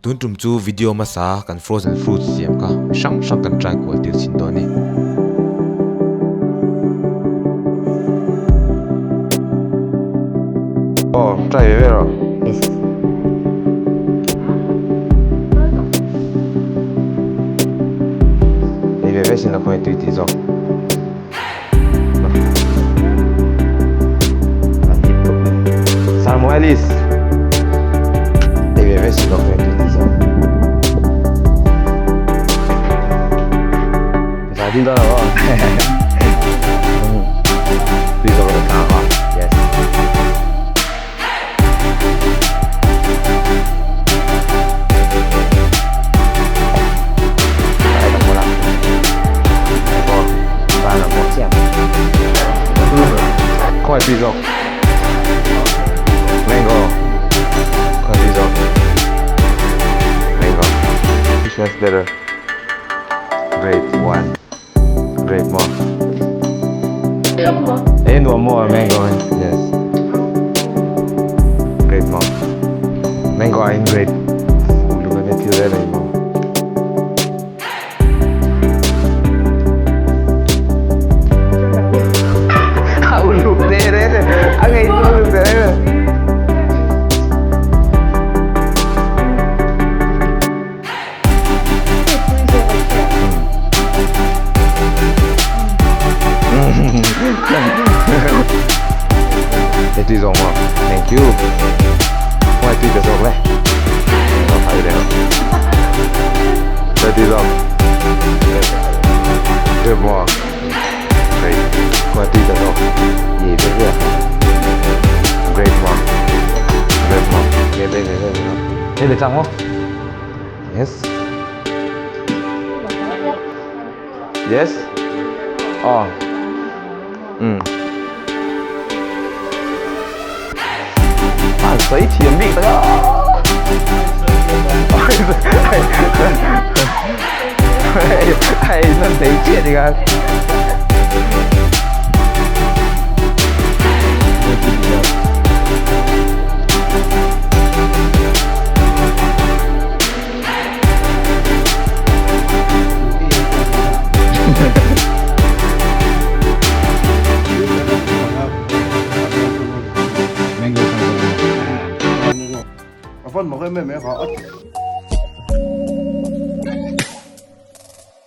tun tum chu video ma sa kan frozen fruits siam ka shang shang kan try ko tir chin do ni oh try ve ro Yes. ni ve ve sin la ko tu ti zo Samuelis ni ve ve sin la ko tu ti zo sa tin da ba tu zo ko ka ha yes快闭嘴 Mango 快闭嘴 Mango Which one's better? Great one Great more And one more mango Yes Great more Mango and great Look at it together anymore Look there, again, look there. It is all more. Thank you. Why did this all? Không phải đâu. That is all. Good more. Great. Why did this all? Gì vậy vậy? Great more. Great more. Đây. Đây là trong không? Yes. Yes. Oh. À, giấy thiếm bị đó. Hay nó thấy chuyện gì cả. phân một cái mềm khó